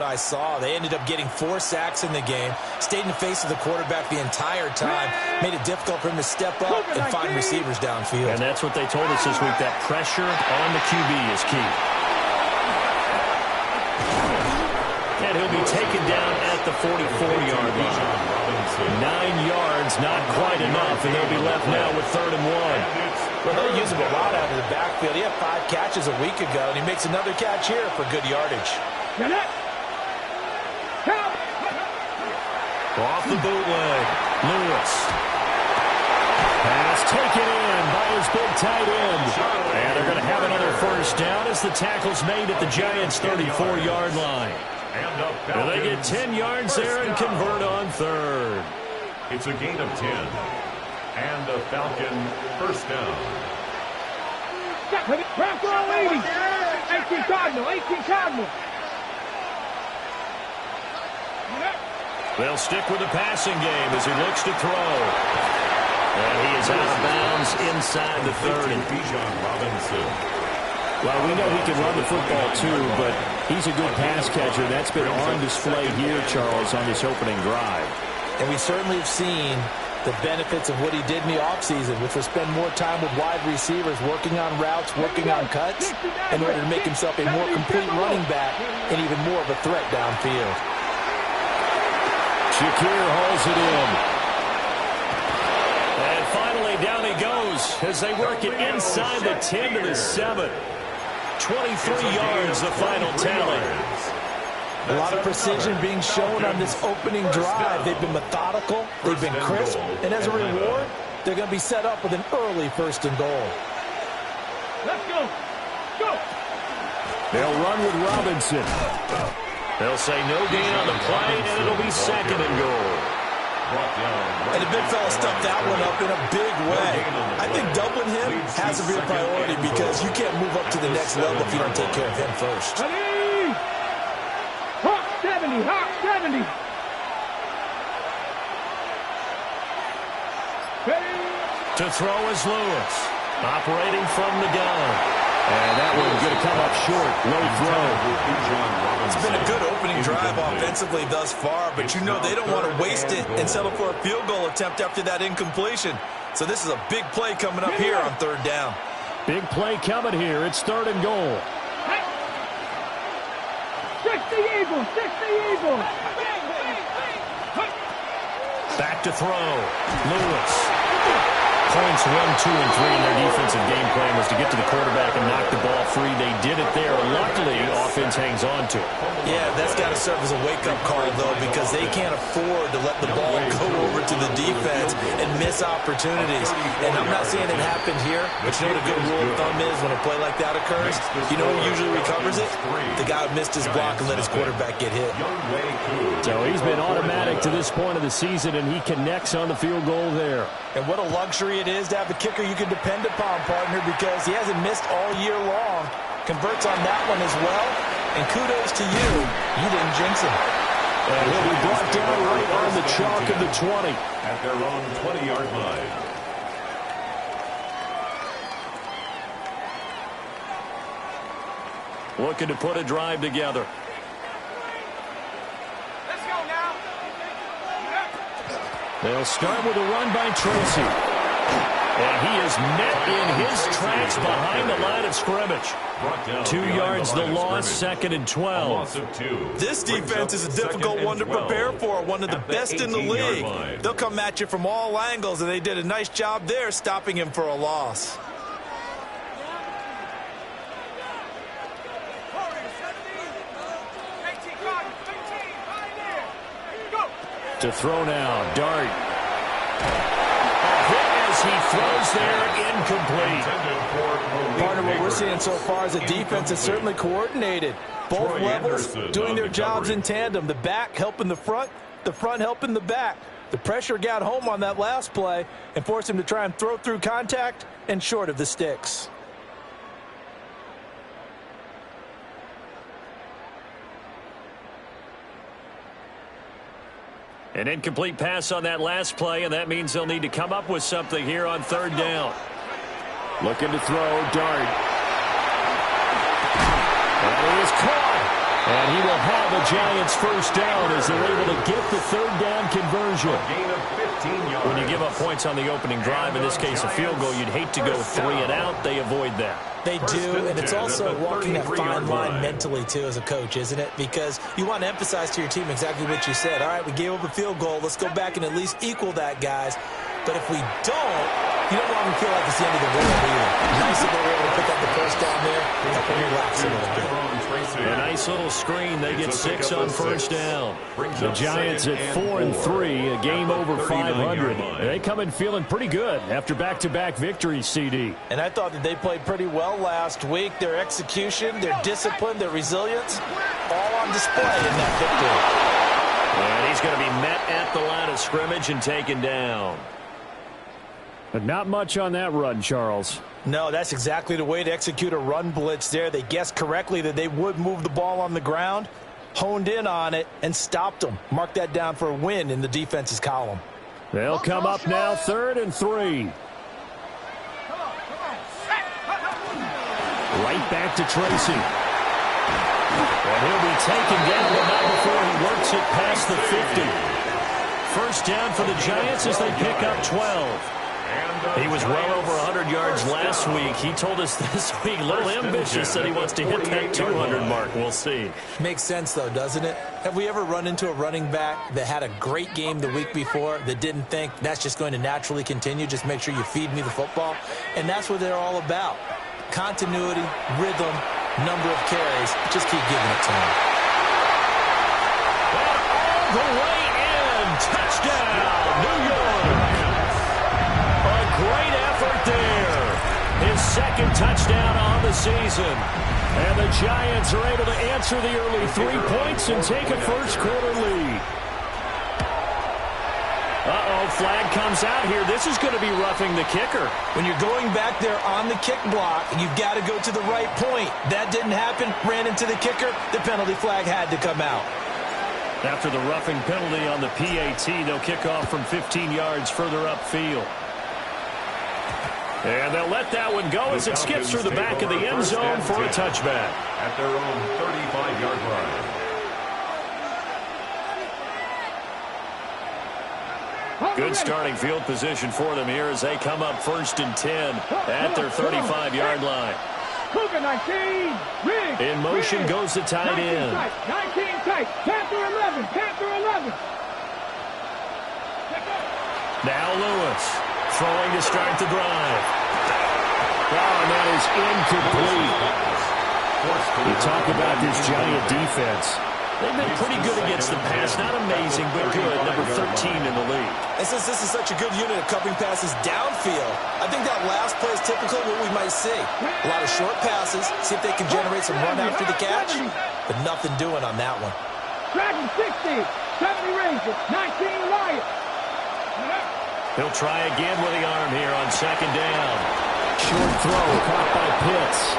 I saw. They ended up getting 4 sacks in the game, stayed in the face of the quarterback the entire time, made it difficult for him to step up and find receivers downfield. And that's what they told us this week, that pressure on the QB is key. And he'll be taken down at the 44-yard line. 9 yards, not quite enough, and they'll be left now with 3rd and 1. Well, they'll use him a lot out of the backfield. He had 5 catches a week ago, and he makes another catch here for good yardage. Off the bootleg, Lewis. Pass taken in by his big tight end. And they're going to have another first down as the tackle's made at the Giants' 34-yard line. And they get 10 yards there and convert on 3rd. It's a gain of 10. And a Falcon first down. 18 Cardinal. They'll stick with the passing game as he looks to throw. And he is out of bounds inside the 30. Well, we know he can run the football too, but he's a good pass catcher. That's been on display here, Charles, on this opening drive. And we certainly have seen the benefits of what he did in the offseason, which was spend more time with wide receivers, working on routes, working on cuts, in order to make himself a more complete running back and even more of a threat downfield. Shakir hauls it in. And finally, down he goes as they work it inside the 10 to the 7. 23 yards, the final tally. A lot of precision being shown on this opening drive. They've been methodical, they've been crisp, and as a reward, they're going to be set up with an early 1st and goal. Let's go. They'll run with Robinson. They'll say no gain on the play, and it'll be 2nd and goal. And the big fella stuffed that one up in a big way. I think doubling him has a real priority because you can't move up to the next level if you don't take care of him first. Hawk 70. To throw is Lewis, operating from the gun. And that one's going to come up short. Low throw. It's been a good opening drive offensively thus far, but you know they don't want to waste it and settle for a field goal attempt after that incompletion. So this is a big play coming up here on 3rd down. Big play coming here. It's 3rd and goal. 60 Eagles. Back to throw. Lewis. Points 1, 2, and 3 in their defensive game plan was to get to the quarterback and knock the ball free. They did it there. Luckily, offense hangs on to it. Yeah, that's got to serve as a wake-up call, though, because they can't afford to let the ball go over to the defense and miss opportunities. And I'm not saying it happened here, but you know what a good rule of thumb is when a play like that occurs? You know who usually recovers it? The guy who missed his block and let his quarterback get hit. So he's been automatic to this point of the season, and he connects on the field goal there. And what a luxury it is to have a kicker you can depend upon, partner, because he hasn't missed all year long. Converts on that one as well. And kudos to you. You didn't jinx him. And he'll be brought down right on the chalk of the 20. At their own 20-yard line. Looking to put a drive together. Let's go now. They'll start with a run by Tracy. And he is met in his tracks behind the line of scrimmage. 2 yards the loss, 2nd and 12. This defense is a difficult one to prepare for, one of the best in the league. They'll come at you from all angles, and they did a nice job there stopping him for a loss. To throw now, Dart. A hit as he throws there, incomplete. Part of what we're seeing so far is a defense that's certainly coordinated. Both levels doing their jobs in tandem. The back helping the front helping the back. The pressure got home on that last play and forced him to try and throw through contact and short of the sticks. An incomplete pass on that last play, and that means they'll need to come up with something here on 3rd down. Looking to throw, Dart. And he is caught. And he will have a Giants first down as they're able to get the third down conversion. Gain of 15 yards. When you give up points on the opening drive, in this case a field goal, you'd hate to go 3 and out. They avoid that. They do, and it's also walking that fine line mentally, too, as a coach, isn't it? Because you want to emphasize to your team exactly what you said. All right, we gave up a field goal. Let's go back and at least equal that, guys. But if we don't, you don't want to feel like it's the end of the world either. Nice that they were able to put that the first down there. Help them relax a little bit. A nice little screen. They get 6 on first down. The Giants at 4-3, a game over 500. They come in feeling pretty good after back-to-back victories, CD. And I thought that they played pretty well last week. Their execution, their discipline, their resilience, all on display in that victory. And he's going to be met at the line of scrimmage and taken down. But not much on that run, Charles. No, that's exactly the way to execute a run blitz there. They guessed correctly that they would move the ball on the ground, honed in on it, and stopped them. Mark that down for a win in the defense's column. They'll come up now 3rd and 3. Right back to Tracy. And he'll be taken down, but not before he works it past the 50. First down for the Giants as they pick up 12. He was well over 100 yards last week. He told us this week, a little ambitious, said he wants to hit that 200 mark. We'll see. Makes sense, though, doesn't it? Have we ever run into a running back that had a great game the week before that didn't think that's just going to naturally continue? Just make sure you feed me the football. And that's what they're all about. Continuity, rhythm, number of carries. Just keep giving it to him. All the way in. Touchdown, New York. Great effort there. His second touchdown on the season. And the Giants are able to answer the early 3 points and take a first-quarter lead. Flag comes out here. This is going to be roughing the kicker. When you're going back there on the kick block, you've got to go to the right point. That didn't happen. Ran into the kicker. The penalty flag had to come out. After the roughing penalty on the PAT, they'll kick off from 15 yards further upfield. And they'll let that one go as it skips through the back of the end zone for a touchback. At their own 35-yard line. Good starting field position for them here as they come up 1st and 10 at their 35-yard line. In motion goes the tight end. 19 tight. Panther 11. Panther 11. Now Lewis throwing to start the drive. Oh, and that is incomplete. You talk about this Giant defense. They've been pretty good against the pass. Not amazing, but good. Number 13 in the league. And since this is such a good unit of covering passes downfield, I think that last play is typically what we might see. A lot of short passes, see if they can generate some run after the catch, but nothing doing on that one. Dragon 60, 70 Ranger, 19 Lion. He'll try again with the arm here on 2nd down. Short throw caught by Pitts.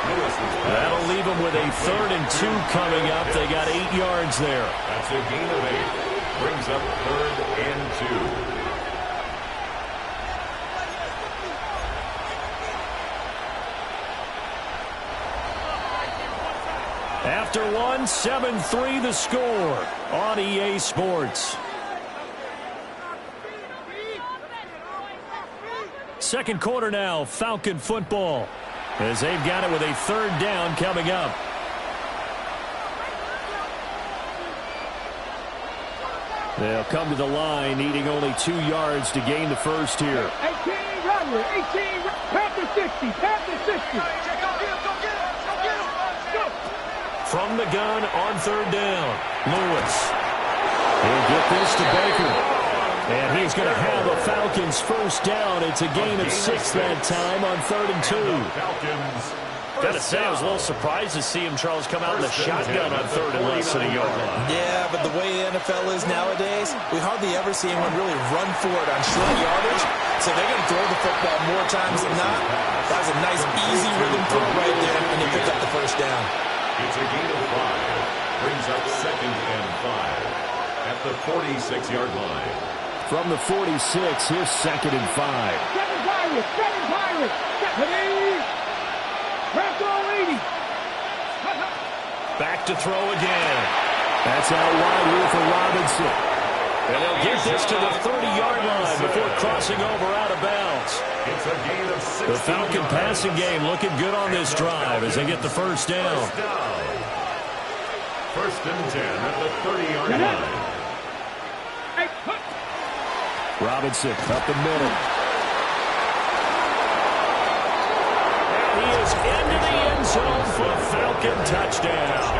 That'll leave them with a 3rd and 2 coming up. They got 8 yards there. That's a gain of 8. Brings up 3rd and 2. After one, 7-3 the score on EA Sports. Second quarter now, Falcon football, as they've got it with a 3rd down coming up. They'll come to the line, needing only 2 yards to gain the first here. 18 Runway, 18 Panther 60, Panther 60. From the gun on 3rd down, Lewis. He'll get this to Baker. And he's going to have a Falcons first down. It's a gain of 6 that time on 3rd and 2. Got to say, I was a little surprised to see him, Charles, come out in the shotgun on 3rd and less than a yard. Yeah, but the way the NFL is nowadays, we hardly ever see anyone really run for it on short yardage. So they're going to throw the football more times than not. That was a nice, easy rhythm throw right there, and they picked up the first down. It's a gain of 5. Brings up 2nd and 5 at the 46-yard line. From the 46, here's 2nd and 5. 7 Pirates, 7 Pirates. 70. Back to throw again. That's out wide here for Robinson. And they'll get this to the 30-yard line before crossing over out of bounds. It's a gain of 16 The Falcon passing game looking good on this drive as they get the first down. First and 10 at the 30-yard line. Robinson up the middle. And he is into the end zone for a Falcon touchdown.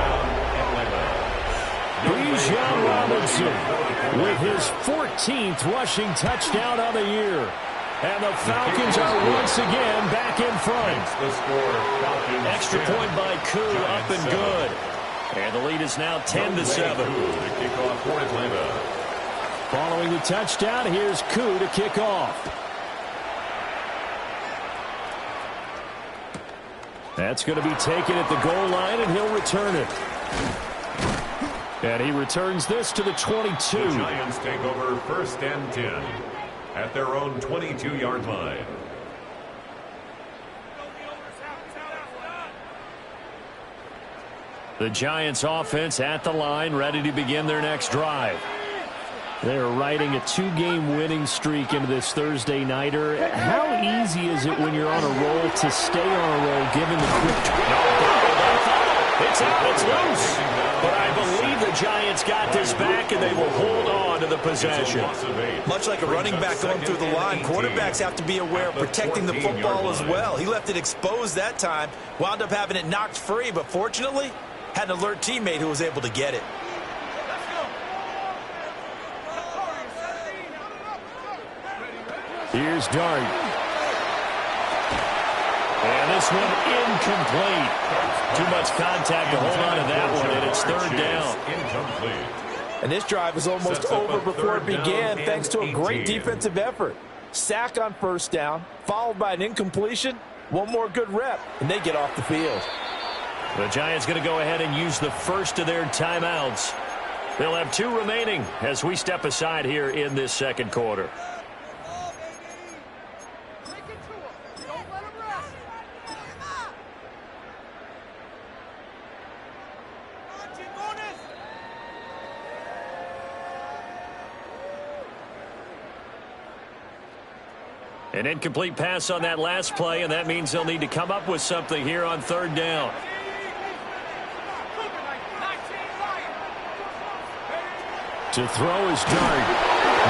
Bijan Robinson with his 14th rushing touchdown of the year. And the Falcons are once again back in front. Extra point by Koo, up and good. And the lead is now 10-7. Following the touchdown, here's Koo to kick off. That's going to be taken at the goal line, and he'll return it. And he returns this to the 22. The Giants take over first and 10 at their own 22-yard line. The Giants offense at the line, ready to begin their next drive. They're riding a 2-game winning streak into this Thursday nighter. How easy is it when you're on a roll to stay on a roll given the quick... It's out, it's loose. But I believe the Giants got this back, and they will hold on to the possession. Much like a running back going through the line, quarterbacks have to be aware of protecting the football as well. He left it exposed that time, wound up having it knocked free, but fortunately, had an alert teammate who was able to get it. Here's Dart. And this one incomplete. Too much contact to hold on to that one, and it's third down. Incomplete. And this drive was almost over before it began thanks to a great defensive effort. Sack on first down, followed by an incompletion. One more good rep, and they get off the field. The Giants going to go ahead and use the first of their timeouts. They'll have 2 remaining as we step aside here in this second quarter. An incomplete pass on that last play, and that means they'll need to come up with something here on third down. To throw is Dart.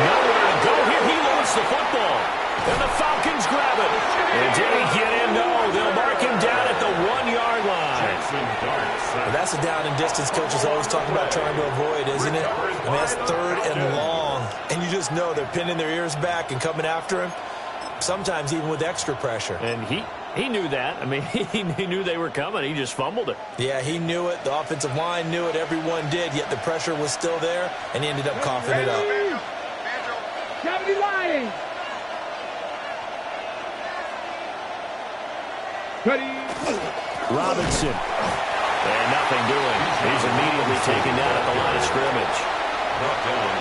Nowhere to go here. He lost the football. And the Falcons grab it. And did he get in? No. They'll mark him down at the 1-yard line. Well, that's a down and distance coaches always talking about trying to avoid, isn't it? I mean, that's third and long. And you just know they're pinning their ears back and coming after him. Sometimes even with extra pressure. And he knew that. I mean, he knew they were coming. He just fumbled it. Yeah, he knew it. The offensive line knew it. Everyone did. Yet the pressure was still there, and he ended up coughing it up. Cavity line. Robinson. And nothing doing. He's immediately taken down at the line of scrimmage.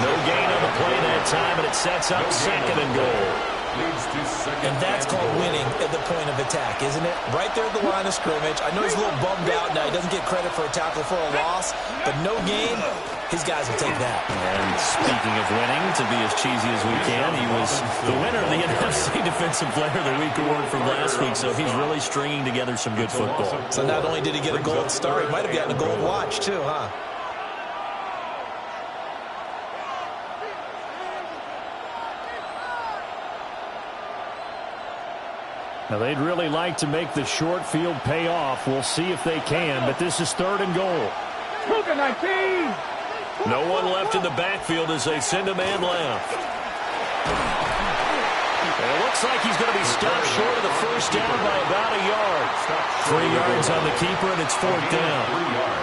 No gain on the play that time, and it sets up second and goal. And that's called winning at the point of attack, isn't it? Right there at the line of scrimmage. I know he's a little bummed out now. He doesn't get credit for a tackle for a loss, but no gain, his guys will take that. And speaking of winning, to be as cheesy as we can, he was the winner of the NFC Defensive Player of the Week award from last week, so he's really stringing together some good football. So not only did he get a gold star, he might have gotten a gold watch too, huh? Now, they'd really like to make the short field pay off. We'll see if they can, but this is third and goal. No one left in the backfield as they send a man left. And it looks like he's going to be stopped short of the first down by about a yard. 3 yards on the keeper, and it's fourth down.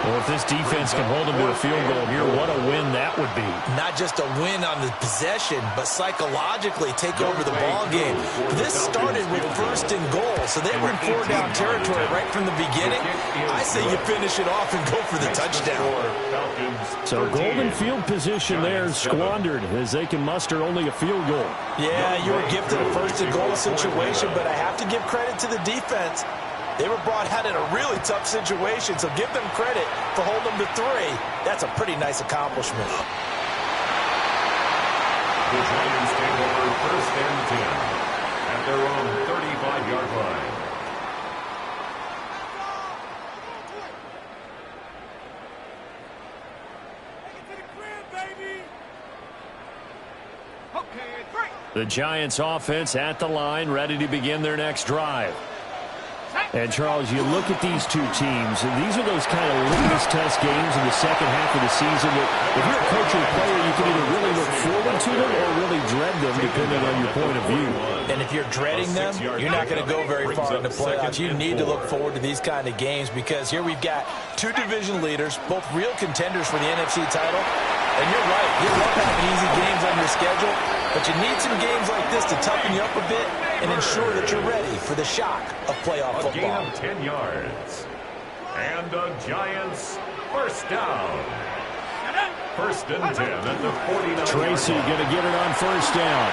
Well, if this defense can hold him to a field goal here, what a win that would be. Not just a win on the possession, but psychologically take over the ball game. This started with first and goal, so they were in 4-down territory right from the beginning. I say you finish it off and go for the touchdown. So golden field position there squandered as they can muster only a field goal. Yeah, you were gifted a first and goal situation, but I have to give credit to the defense. They were brought out in a really tough situation, so give them credit for holding them to 3. That's a pretty nice accomplishment. The Giants take over 1st and 10 at their own 35-yard line. The Giants offense at the line, ready to begin their next drive. And, Charles, you look at these two teams, and these are those kind of litmus test games in the second half of the season that if you're a coach or a player, you can either really look forward to them or really dread them, depending on your point of view. And if you're dreading them, you're not going to go very far in the playoffs. You need to look forward to these kind of games because here we've got 2 division leaders, both real contenders for the NFC title. And you're right, you love having easy games on your schedule, but you need some games like this to toughen you up a bit and ensure that you're ready for the shock of playoff football. A gain of 10 yards. And the Giants first down. 1st and 10 at the 49. Tracy going to get it on 1st down.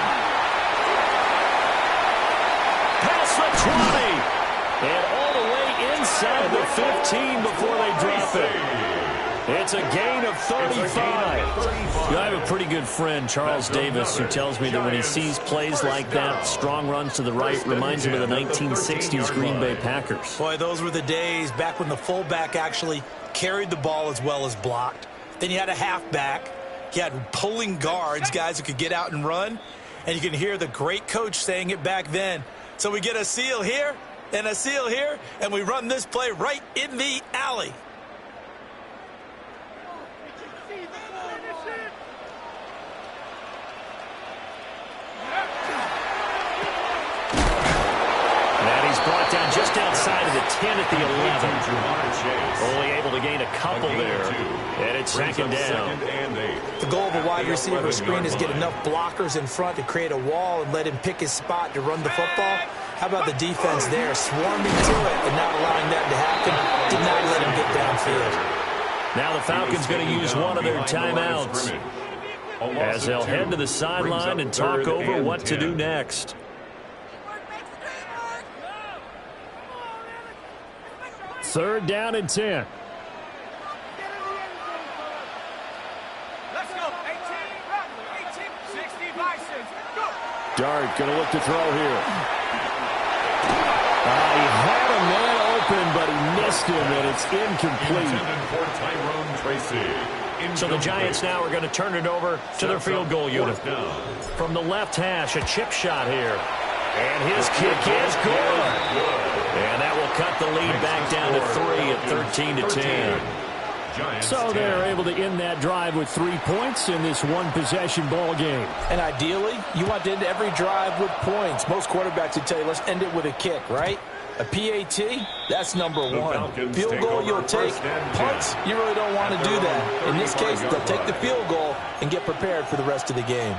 Past the 20. And all the way inside the 15 before they drop it. It's a gain of 35. I have a pretty good friend, Charles Davis, who tells me that when he sees plays like that, strong runs to the right, reminds him of the 1960s Green Bay Packers. Boy, those were the days back when the fullback actually carried the ball as well as blocked. Then you had a halfback. You had pulling guards, guys who could get out and run. And you can hear the great coach saying it back then. So we get a seal here and a seal here, and we run this play right in the alley. Brought down just outside of the 10 at the 11. Only able to gain a couple there. And it's 2nd down. The goal of a wide receiver screen is get enough blockers in front to create a wall and let him pick his spot to run the football. How about the defense there, swarming to it and not allowing that to happen? Did not let him get downfield. Now the Falcons going to use one of their timeouts as they'll head to the sideline and talk over what to do next. 3rd down and 10. Dart going to look to throw here. He had a man open, but he missed him, and it's incomplete. So the Giants now are going to turn it over to their field goal unit. From the left hash, a chip shot here. And his kick is good. And that will cut the lead back down to 3 at 13-10. So they're able to end that drive with 3 points in this one-possession ball game. And ideally, you want to end every drive with points. Most quarterbacks would tell you, let's end it with a kick, right? A PAT, that's number 1. Field goal you'll take. Punts, you really don't want to do that. In this case, they'll take the field goal and get prepared for the rest of the game.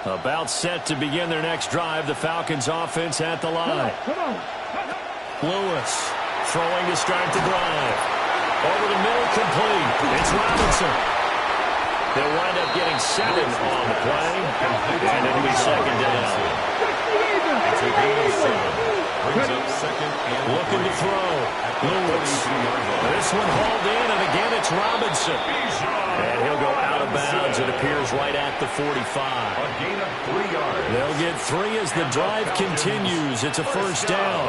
About set to begin their next drive. The Falcons offense at the line. Lewis throwing to start the drive. Over the middle, complete. It's Robinson. They'll wind up getting 7 on the play. And it'll be 2nd down. It's a gain of 7. Brings up 2nd and looking to throw. Lewis. This one hauled in, and again it's Robinson. And he'll go out of bounds. It appears right at the 45. A gain of 3 yards. They'll get 3 as the drive continues. It's a 1st down.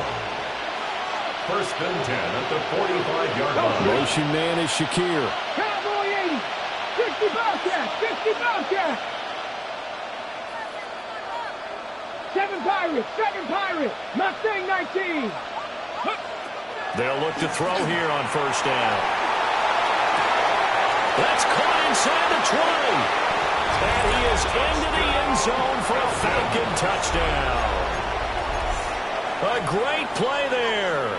1st and 10 at the 45-yard line. Motion man is Shakir. Cowboy 80. 60 Bobcat. 60 Bobcat. 7 Pirates. 7 Pirates. Mustang 19. They'll look to throw here on 1st down. That's caught inside the 20. And he is into the end zone for a Falcon touchdown. A great play there.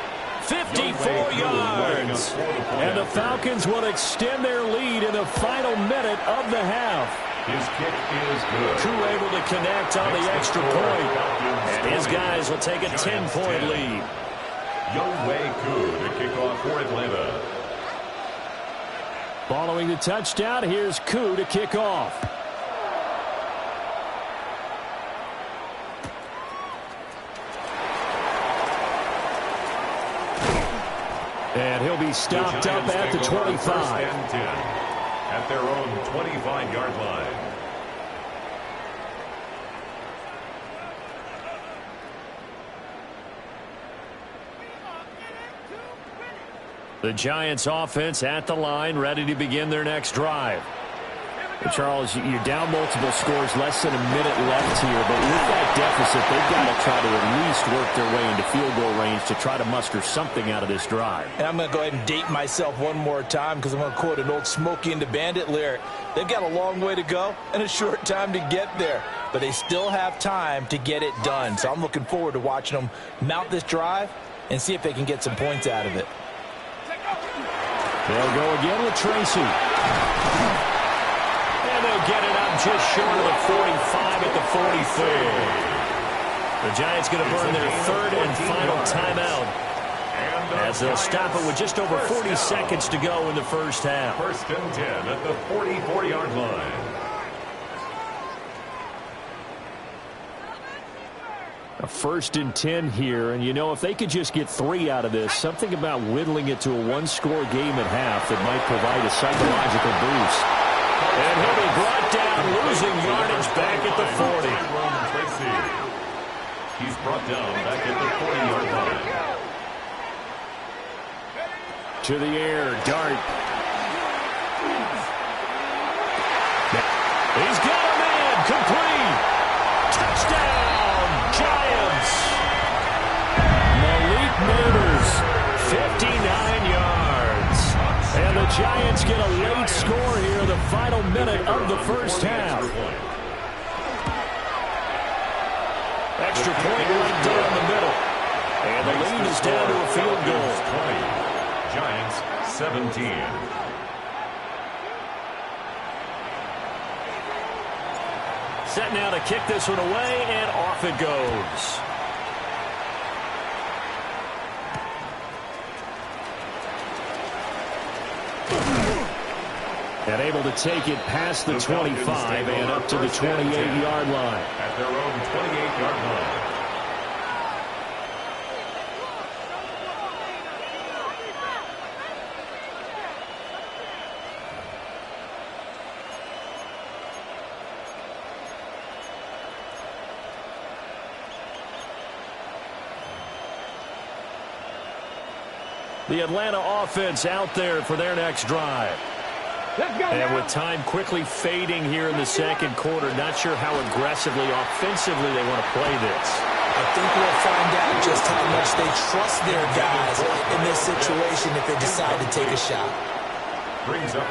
54 yards. And the Falcons will extend their lead in the final minute of the half. His kick is good. Koo able to connect on the extra point. And his guys will take a 10-point lead. Younghoe Koo to kick off for Atlanta. Following the touchdown, here's Koo to kick off. And he'll be stopped up at the 25. First and 10 at their own 25-yard line. The Giants offense at the line, ready to begin their next drive. Charles, you're down multiple scores, less than a minute left here, but with that deficit, they've got to try to at least work their way into field goal range to try to muster something out of this drive. And I'm going to go ahead and date myself one more time because I'm going to quote an old Smokey and the Bandit lyric. They've got a long way to go and a short time to get there, but they still have time to get it done. So I'm looking forward to watching them mount this drive and see if they can get some points out of it. They'll go again with Tracy. And they'll get it up just short of the 45 at the 44. The Giants going to burn their third and final timeout as they'll stop it with just over 40 seconds to go in the first half. First and 10 at the 44-yard line. A first and 10 here, and you know, if they could just get 3 out of this, something about whittling it to a one-score game at half that might provide a psychological boost. And he'll be brought down, losing yardage back at the 40. He's brought down back at the 40-yard line. To the air, Dart. He's got a man, complete. Touchdown, Giants. Malik Neighbors, 59 yards. And the Giants get a late score here in the final minute of the first half. Extra point right down the middle. And the lead is down to a field goal. 20. Giants 17. Set now to kick this one away, and off it goes. And able to take it past the 25 and up to the 28-yard line. At their own 28-yard line. The Atlanta offense out there for their next drive. And with time quickly fading here in the second quarter, not sure how aggressively, offensively they want to play this. I think we'll find out just how much they trust their guys in this situation if they decide to take a shot.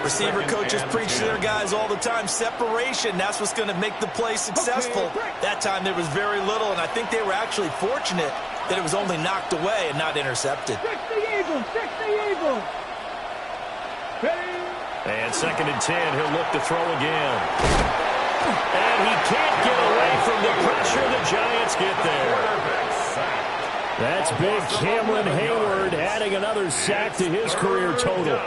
Receiver coaches preach to their guys all the time. Separation, that's what's going to make the play successful. That time there was very little, and I think they were actually fortunate that it was only knocked away and not intercepted. Fix the Eagles! Fix the Eagles! And second and 10, he'll look to throw again. And he can't get away from the pressure. The Giants get there. That's big Cameron Hayward adding another sack to his career total.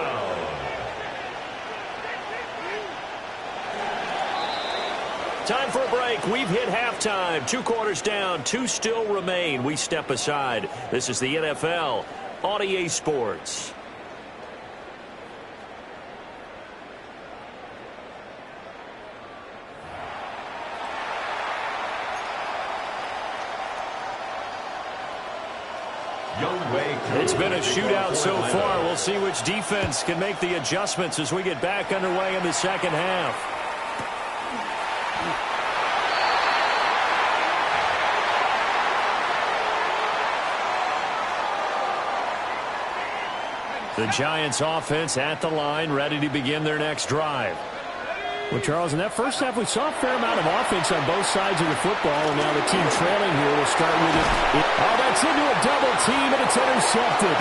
Time for a break. We've hit halftime. 2 quarters down. 2 still remain. We step aside. This is the NFL on EA Sports. It's been a shootout so far. We'll see which defense can make the adjustments as we get back underway in the second half. The Giants offense at the line, ready to begin their next drive. Well, Charles, in that first half, we saw a fair amount of offense on both sides of the football, and now the team trailing here will start with it. Oh, that's into a double team, and it's intercepted.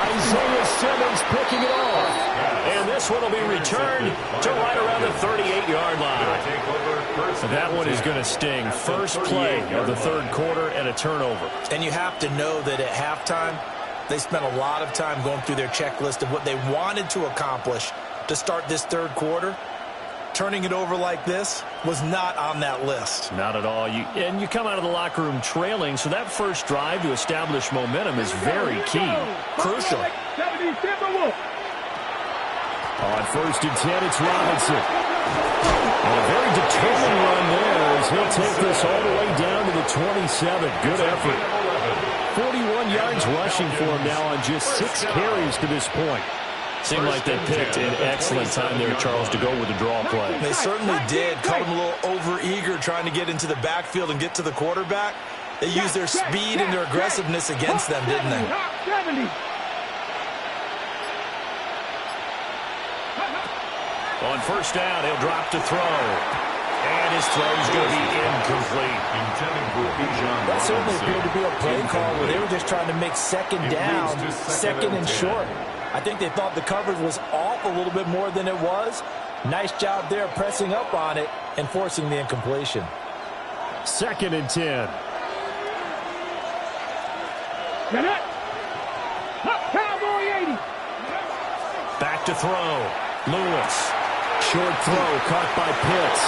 Isaiah Simmons picking it off. And this one will be returned to right around the 38-yard line. So that one is going to sting. First play of the third quarter and a turnover. And you have to know that at halftime, they spent a lot of time going through their checklist of what they wanted to accomplish to start this third quarter. Turning it over like this was not on that list. Not at all. And you come out of the locker room trailing, so that first drive to establish momentum is very key. Crucial. On first and 10, it's Robinson. And a very determined run there as he'll take this all the way down to the 27. Good effort. 41 yards rushing for him now on just 6 carries to this point. Seemed like they picked an excellent time there, Charles, to go with the draw play. They certainly did. Caught him a little over-eager trying to get into the backfield and get to the quarterback. They used their speed and their aggressiveness against them, didn't they? On first down, he'll drop to throw. And his throw's going to be incomplete. That certainly appeared to be a play call where they were just trying to make second down, second and short. I think they thought the coverage was off a little bit more than it was. Nice job there pressing up on it and forcing the incompletion. Second and 10. Cowboy 80. Back to throw. Lewis. Short throw caught by Pitts.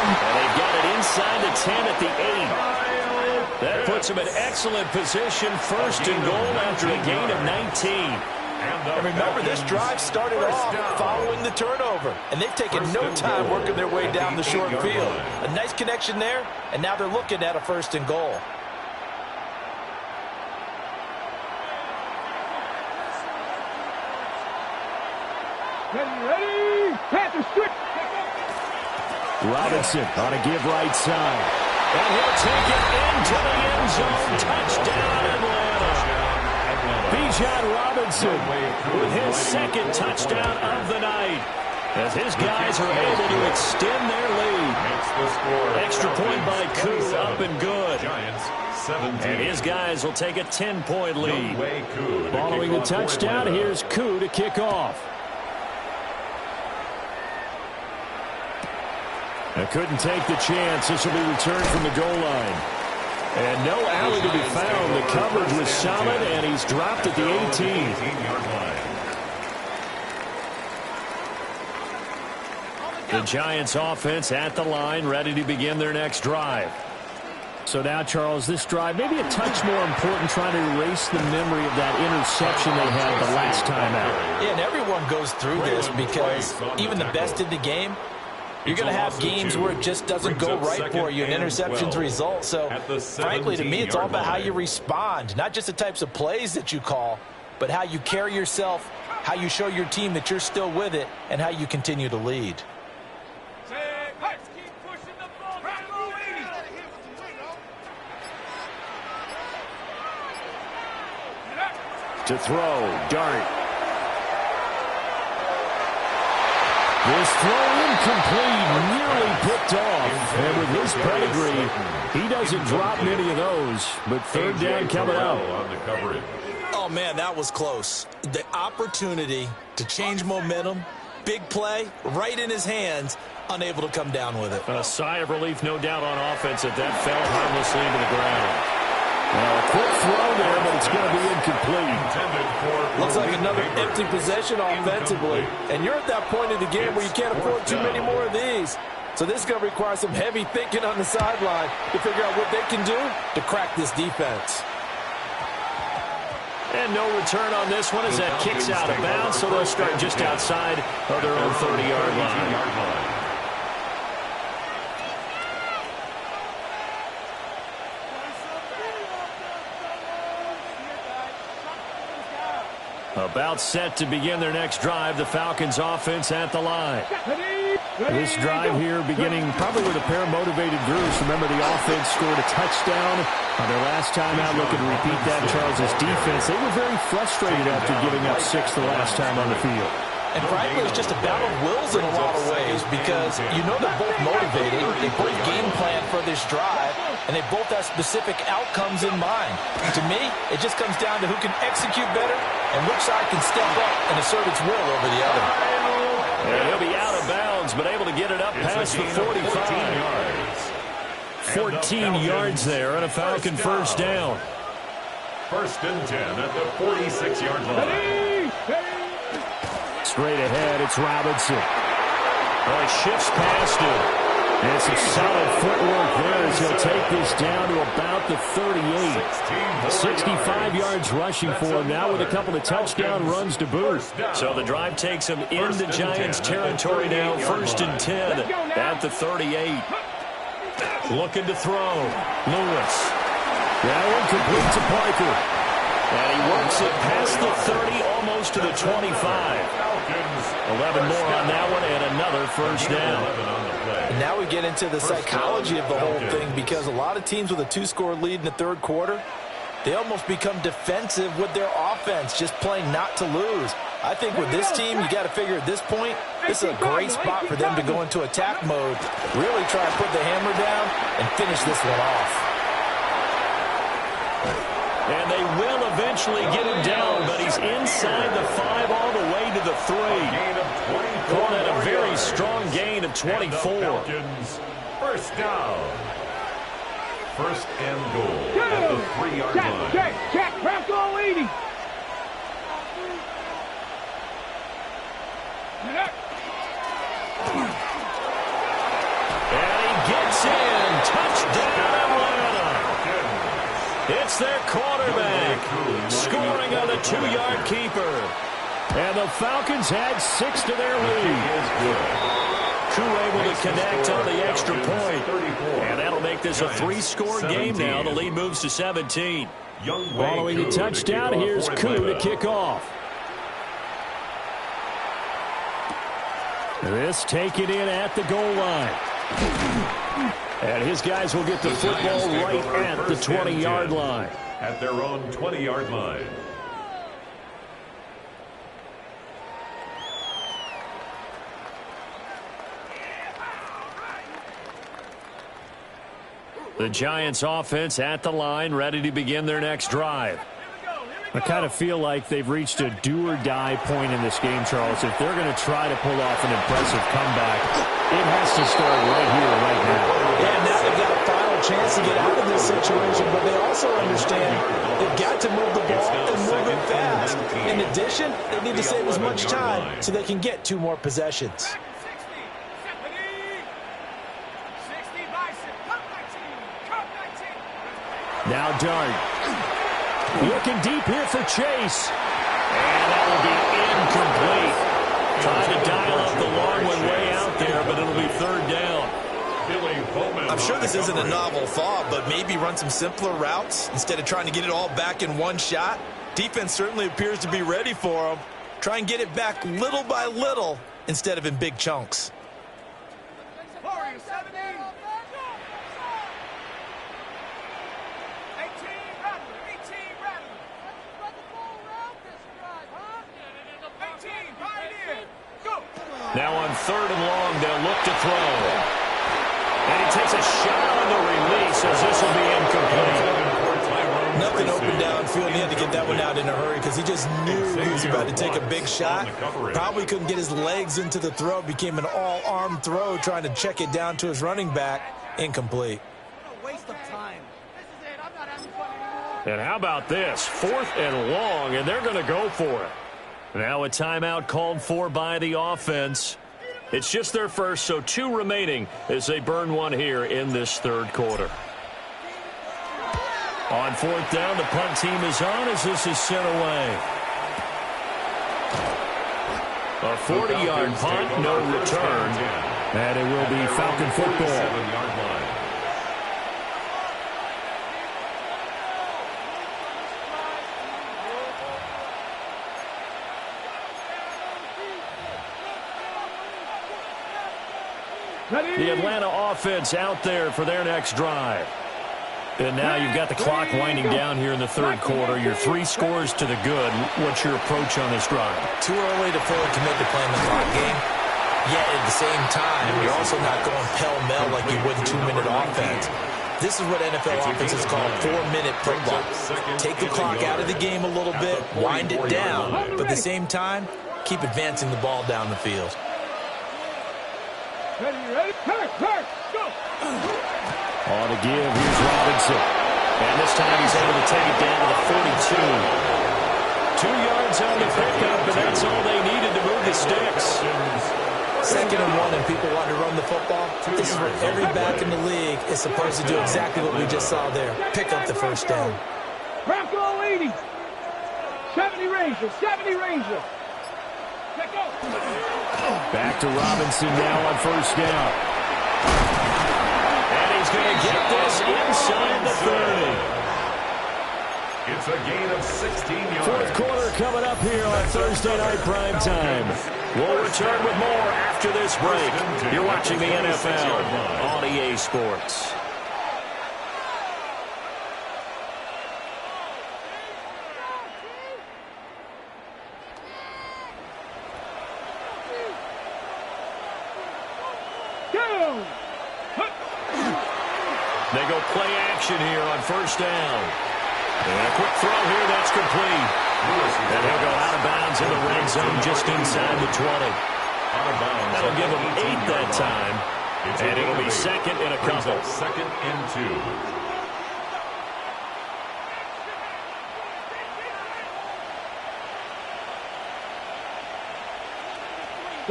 And they got it inside the 10 at the 8. That puts him in excellent position. First and goal after a gain of 19. And remember, this drive started off following the turnover. And they've taken no time working their way down the short field. A nice connection there, and now they're looking at a first and goal. Ready? Panther switch. Robinson on a give right side. And he'll take it into the end zone. Touchdown, Atlanta. Bijan Robinson with his second touchdown of the night as his guys are able to extend their lead. Extra point by Koo, up and good. And his guys will take a 10-point lead. Following the touchdown, here's Koo to kick off. I couldn't take the chance. This will be returned from the goal line. And no alley to be found. The coverage was solid, and he's dropped at the 18. The Giants offense at the line, ready to begin their next drive. So now, Charles, this drive maybe a touch more important, trying to erase the memory of that interception they had the last time out. Yeah, and everyone goes through this because even the best in the game, you're going to have games where it just doesn't go right for you, and interceptions result. So, frankly, to me, it's all about how you respond, not just the types of plays that you call, but how you carry yourself, how you show your team that you're still with it, and how you continue to lead. To throw, Dart. This throw incomplete, nearly picked off. And with his pedigree, he doesn't drop many of those. But third down coming up. Oh, man, that was close. The opportunity to change momentum, big play, right in his hands, unable to come down with it. A sigh of relief, no doubt, on offense that fell harmlessly to the ground. A quick throw there, but it's going to be incomplete. Looks like another empty possession offensively. And you're at that point in the game where you can't afford too many more of these. So this is going to require some heavy thinking on the sideline to figure out what they can do to crack this defense. And no return on this one as that kicks out of bounds, so they'll start just outside of their own 30-yard line. About set to begin their next drive, the Falcons offense at the line. This drive here beginning probably with a pair of motivated Drews. Remember, the offense scored a touchdown on their last time out. Looking to repeat that. Charles' defense, they were very frustrated after giving up 6 the last time on the field. And frankly, it's just a battle of wills in a lot of ways because you know they're both motivated. They both game plan for this drive, and they both have specific outcomes in mind. To me, it just comes down to who can execute better and which side can step up and assert its will over the other. up past the 45. 14 yards there and a Falcon first down. First and 10 at the 46-yard line. Straight ahead, it's Robinson. Well, it shifts past him. And some solid footwork there as he'll take this down to about the 38. 65 yards rushing for him now with a couple of touchdown runs to boot. So the drive takes him into Giants territory now. First and 10 at the 38. Looking to throw. Lewis. That one complete to Parker. And he works it past the 30, almost to the 25. 11 more on that one and another first down. And now we get into the psychology of the whole thing, because a lot of teams with a 2-score lead in the third quarter, they almost become defensive with their offense, just playing not to lose. I think with this team, you got to figure at this point, this is a great spot for them to go into attack mode, really try to put the hammer down and finish this one off. And they will eventually get him down, but he's inside the 5 all the way to the 3. Calling it a very strong gain of 24. First down. First and goal at the 3-yard line. Check, press all 80. And he gets in. Touchdown, Atlanta. It's their quarterback scoring on the 2-yard keeper. And the Falcons had 6 to their lead. Crew able to connect on the extra point. And that'll make this a 3-score game now. The lead moves to 17. Following the touchdown, here's Koo to kick off. This taken in at the goal line. And his guys will get the football right at the 20-yard line. At their own 20-yard line. The Giants offense at the line, ready to begin their next drive. I kind of feel like they've reached a do-or-die point in this game, Charles. If they're going to try to pull off an impressive comeback, it has to start right here, right now. Yeah, now they've got a final chance to get out of this situation, but they also understand they've got to move the ball and move it fast. In addition, they need to save as much time so they can get 2 more possessions. Now Dart. Looking deep here for Chase. And that will be incomplete. Trying to dial up the long one way out there, but it'll be third down. I'm sure this isn't a novel thought, but maybe run some simpler routes instead of trying to get it all back in one shot. Defense certainly appears to be ready for them. Try and get it back little by little instead of in big chunks. Now on third and long, they'll look to throw. And he takes a shot on the release as this will be incomplete. Nothing open downfield, and he had to get that one out in a hurry because he just knew he was about to take a big shot. Probably couldn't get his legs into the throw. Became an all-arm throw, trying to check it down to his running back. Incomplete. Waste of time. And how about this? 4th and long, and they're going to go for it. Now a timeout called for by the offense. It's just their first, so 2 remaining as they burn one here in this third quarter. On 4th down, the punt team is on as this is sent away. A 40-yard punt, no return. And it will be Falcon football. The Atlanta offense out there for their next drive. And now you've got the clock winding down here in the third quarter. Your 3 scores to the good. What's your approach on this drive? Too early to fully commit to playing the clock game. Yet at the same time, you're also not going pell-mell like you would 2-minute offense. This is what NFL offenses call 4-minute football. Take the clock out of the game a little bit, wind it down, but at the same time, keep advancing the ball down the field. Ready, hurt, go! On to give, here's Robinson. And this time he's able to take it down to the 42. 2 yards on the pickup, and that's all they needed to move the sticks. 2nd and 1, and people want to run the football. This is what every back in the league is supposed to do, exactly what we just saw there. Pick up the first down. Bronco 80. 70 Ranger. Let go. Back to Robinson now on first down. And he's going to get this inside the 30. It's a gain of 16 yards. Fourth quarter coming up here on Thursday Night Prime Time. We'll return with more after this break. You're watching the NFL on EA Sports. They go play action here on first down. And a quick throw here, that's complete. And he'll go out of bounds in the red zone just inside the 20. That'll give him 8 that time. And it'll be 2nd and a couple. 2nd and 2.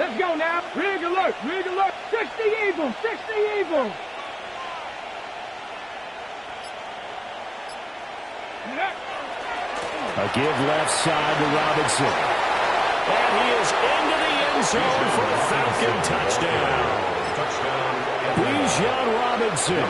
Let's go now. Rig alert. 60 Eagles. A give left side to Robinson. And he is into the end zone for a Falcon touchdown. Bijan Robinson,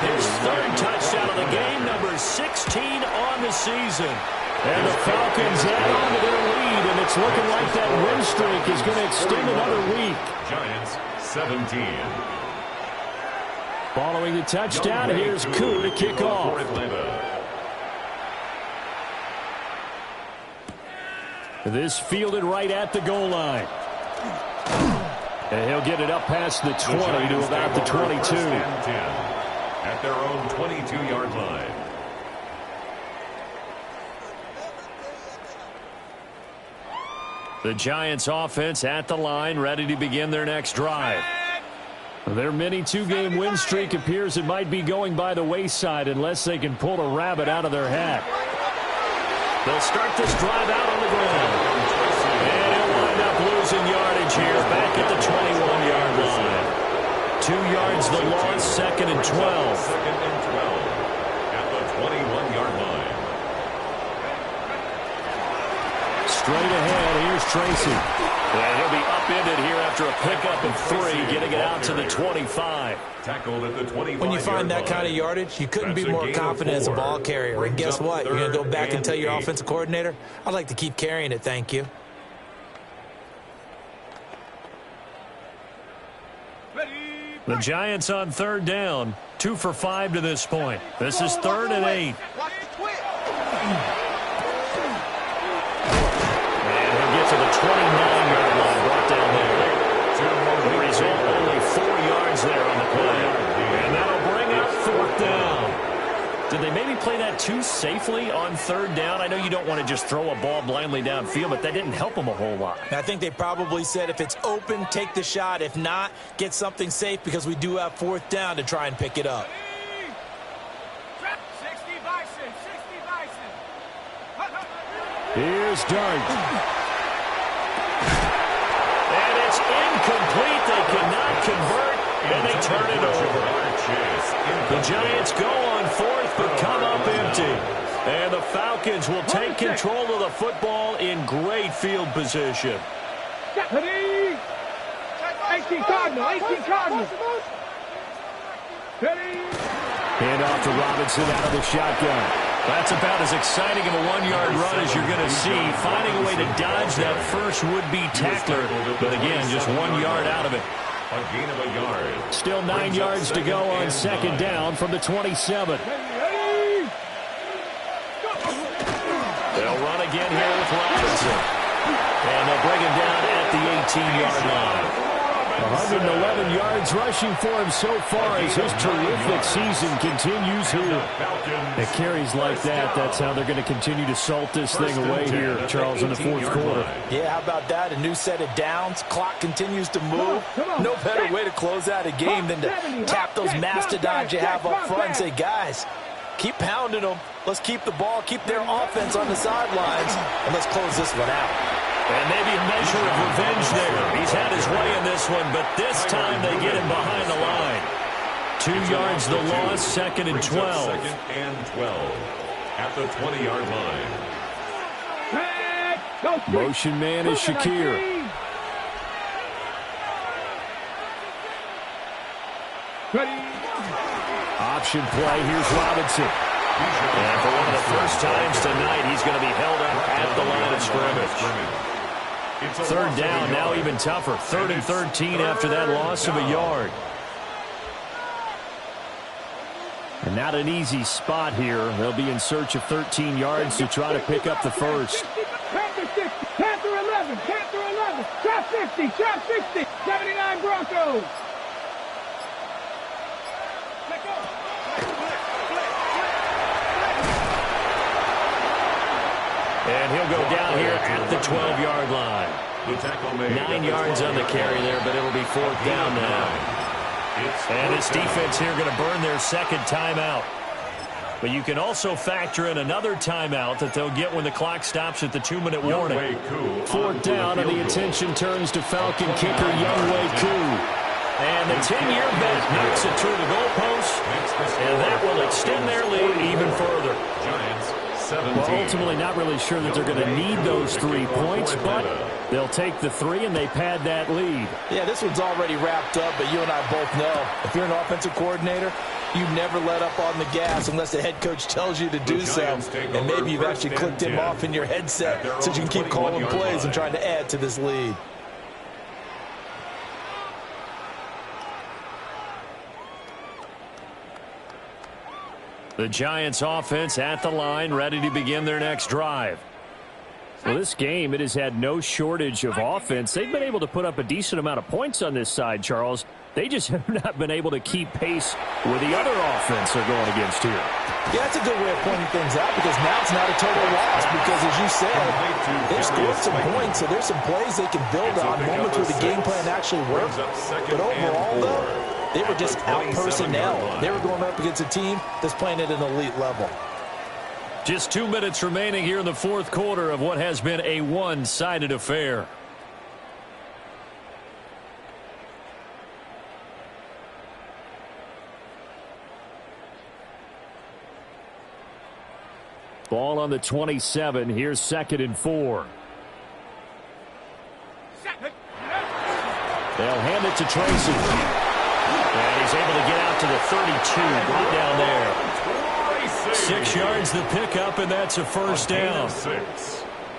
his 3rd touchdown of the game, number 16 on the season. And the Falcons add on to their lead, and it's looking like that win streak is going to extend another week. Giants 17. Following the touchdown, here's Koo to kick off. This fielded right at the goal line. And he'll get it up past the 20 to about the 22. At their own 22-yard line. The Giants offense at the line, ready to begin their next drive. Their mini 2-game win streak appears it might be going by the wayside unless they can pull a rabbit out of their hat. They'll start this drive out on the ground. And he'll wind up losing yardage here back at the 21-yard line. 2 yards the loss, 2nd and 12. 2nd and 12 at the 21-yard line. Straight ahead, here's Tracy. And he'll be upended here after a pickup of 3, getting it out to the 25. Tackled at the 25. When you find that kind of yardage, you couldn't be more confident as a ball carrier. And guess what? You're going to go back and tell your offensive coordinator, I'd like to keep carrying it, thank you. The Giants on 3rd down, 2 for 5 to this point. This is 3rd and 8. And he'll get to the 29-yard line, brought down there. The result, only 4 yards there on the play. And that'll bring up 4th down. Did they maybe play that too safely on 3rd down? I know you don't want to just throw a ball blindly downfield, but that didn't help them a whole lot. I think they probably said if it's open, take the shot. If not, get something safe because we do have 4th down to try and pick it up. 60 Bison. Here's Dart. And it's incomplete. They cannot convert, and they turn it over. The Giants go on 4th, but come up empty. And the Falcons will take control of the football in great field position. 18 Cardinal. Hand off to Robinson out of the shotgun. That's about as exciting of a 1-yard run as you're going to see. Finding a way to dodge that first would-be tackler. But again, just 1 yard out of it. A gain of a yard. Still 9 yards to go on 2nd down from the 27. They'll run again here with Robinson. And they'll bring him down at the 18-yard line. 111 yards rushing for him so far as his terrific season continues here. It carries like that. That's how they're going to continue to salt this thing away here, Charles, in the fourth quarter. Yeah, how about that? A new set of downs. Clock continues to move. No better way to close out a game than to tap those mastodons you have up front and say, guys, keep pounding them. Let's keep the ball, keep their offense on the sidelines, and let's close this one out. And maybe a measure of revenge there. He's had his way in this one, but this time they get him behind the line. 2 yards the loss, 2nd and 12. 2nd and 12 at the 20-yard line. Motion man is Shakir. Option play, here's Robinson. And for one of the first times tonight, he's going to be held up at the line of scrimmage. 3rd down, now even tougher. 3rd and 13 after that loss of a yard. And not an easy spot here. They'll be in search of 13 yards to try to pick up the first. Panther 60, Panther 11, Panther 11, trap 50, trap 60, 79 Broncos. And he'll go down here at the 12-yard line. 9 yards on the carry there, but it'll be 4th down now. And this defense here going to burn their 2nd timeout. But you can also factor in another timeout that they'll get when the clock stops at the 2-minute warning. 4th down, and the attention turns to Falcon kicker Younghoe Koo. And the 10-year bet knocks it through the goalpost, and that will extend their lead even further. Well, ultimately not really sure that they're going to need those 3 points, but they'll take the 3 and they pad that lead. Yeah, this one's already wrapped up, but you and I both know if you're an offensive coordinator, you never let up on the gas unless the head coach tells you to do so. And maybe you've actually clicked him off in your headset so you can keep calling plays and trying to add to this lead. The Giants offense at the line, ready to begin their next drive. Well, this game, it has had no shortage of offense. They've been able to put up a decent amount of points on this side, Charles. They just have not been able to keep pace with the other offense they're going against here. Yeah, that's a good way of pointing things out because now it's not a total loss because, as you said, they've scored some points, so there's some plays they can build on, moments where the game plan actually worked. But overall, though, they were just out-personnel. They were going up against a team that's playing at an elite level. Just 2 minutes remaining here in the fourth quarter of what has been a one-sided affair. Ball on the 27. Here's 2nd and 4. They'll hand it to Tracy. And he's able to get out to the 32. Right down there. 6 yards the pickup, and that's a first down.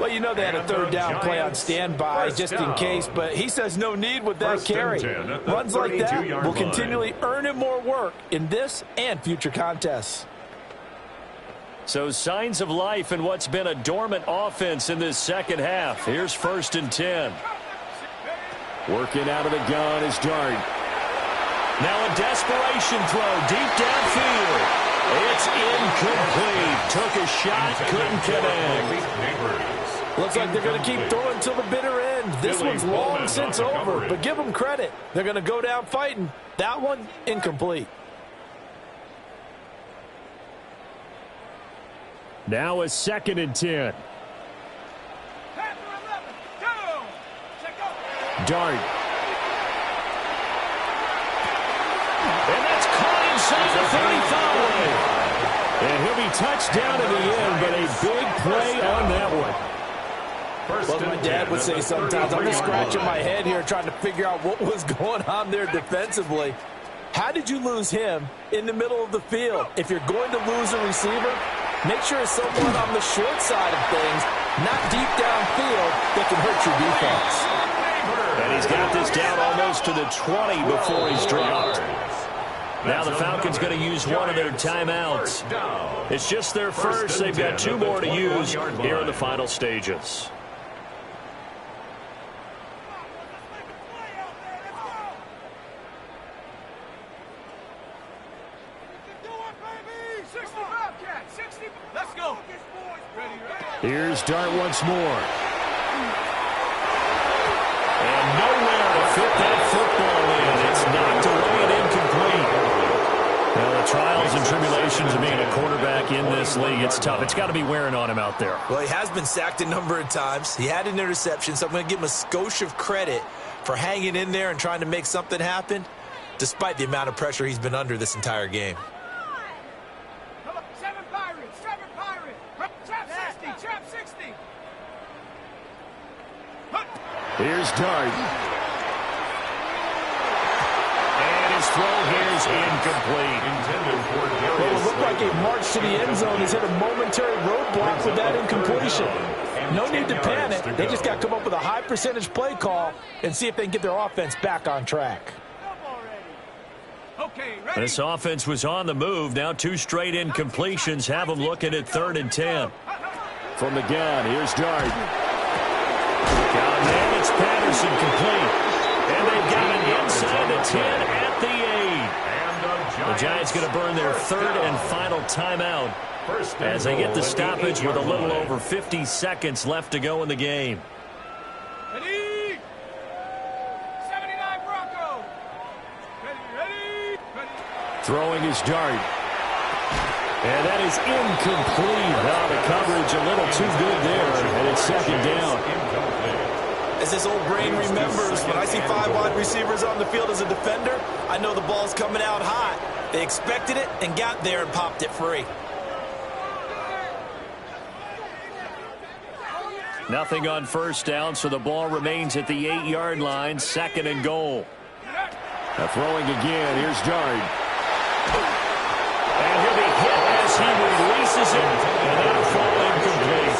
Well, you know they had a 3rd down play on standby just in case, but he says no need with that carry. Runs like that will continually earn him more work in this and future contests. So signs of life in what's been a dormant offense in this second half. Here's 1st and 10. Working out of the gun is Dart. Now a desperation throw deep downfield. It's incomplete. Took a shot, couldn't connect. Looks like they're going to keep throwing till the bitter end. This one's long since over, but give them credit. They're going to go down fighting. That one, incomplete. Now a 2nd and 10. Dart. And that's caught inside the 35. And he'll be touched down in the end, but a big play on that one. Well, my dad would say sometimes, I'm just scratching my head here trying to figure out what was going on there defensively. How did you lose him in the middle of the field? If you're going to lose a receiver, make sure it's someone on the short side of things, not deep downfield, that can hurt your defense. And he's got this down almost to the 20 before he's dropped. Now the Falcons going to use one of their timeouts. It's just their first. They've got 2 more to use here in the final stages. Here's Dart once more. And nowhere to fit that football in. It's knocked away and incomplete. Now, the trials and tribulations of being a quarterback in this league, it's tough. It's got to be wearing on him out there. Well, he has been sacked a number of times. He had an interception, so I'm going to give him a skosh of credit for hanging in there and trying to make something happen, despite the amount of pressure he's been under this entire game. Seven Pirates, trap 60, trap 60. Here's Dart. And his throw here is incomplete. Well, it looked like a march to the end zone. He's hit a momentary roadblock with that incompletion. No need to panic. They just got to come up with a high percentage play call and see if they can get their offense back on track. This offense was on the move. Now 2 straight incompletions have them looking at 3rd and 10. From the gun, here's Dart. Got a man, it's Patterson complete. And they've got it inside the 10 at the 8. The Giants going to burn their 3rd and final timeout as they get the stoppage with a little over 50 seconds left to go in the game. Ready? 79 Broncos. Ready? Throwing his Dart. And that is incomplete. Now the coverage a little too good there, and it's 2nd down. As this old brain remembers, when I see 5 wide receivers on the field as a defender, I know the ball's coming out hot. They expected it and got there and popped it free. Nothing on 1st down, so the ball remains at the 8-yard line, 2nd and goal. Now throwing again, here's Dart. And he'll be hit as he releases it, and that'll fall incomplete.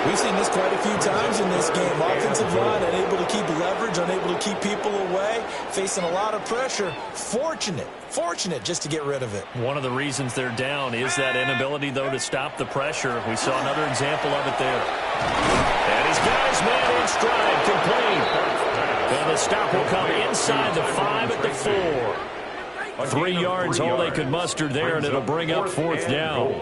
We've seen this quite a few times in this game. Offensive line unable to keep leverage, unable to keep people away, facing a lot of pressure. Fortunate just to get rid of it. One of the reasons they're down is that inability, though, to stop the pressure. We saw another example of it there. And he's got his man in stride, complete. And the stop will come inside the 5 at the 4. 3 yards, all they could muster there, and it'll bring up 4th down.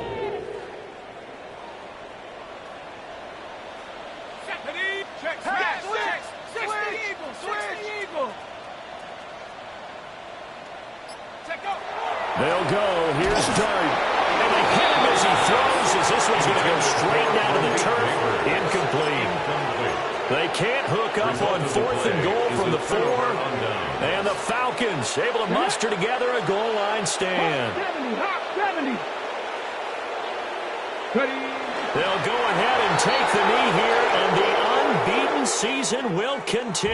They'll go. Here's Dart. And they hit him as he throws, as this one's going to go straight down to the turf. Incomplete. They can't hook up on 4th and goal from the 4. And the Falcons able to muster together a goal line stand. 70. They'll go ahead and take the knee here, and the unbeaten season will continue.